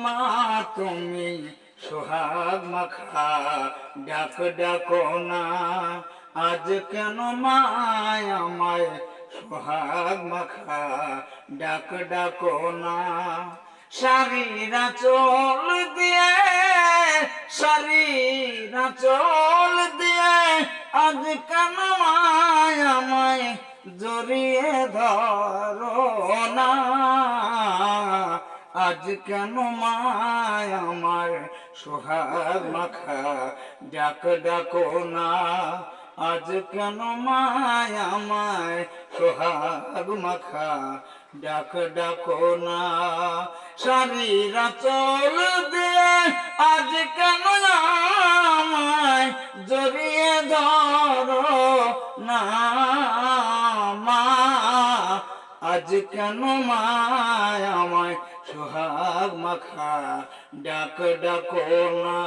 মা তুমি সোহাগ মাখা ডাক ডাকো না, আজ কেন মায় আমায় সোহাগ মাখা ডাক ডাকো না। সারিরা চল দিয়ে, সারিরা চল দিয়ে আজ কেন মায় আমায় জড়িয়ে ধরো না। আজ কেন মায় আমার সোহাগ মাখা ডাক ডাকো না, আজ কেন মায় আমায় সোহাগ মাখা ডাক ডাকো না। সারিরা চল দিয়ে আজ কেন আমায় জড়িয়ে ধরো না মা, আজ কেন মায় আমায় সোহাগ মাখা ডাক ডাকো না।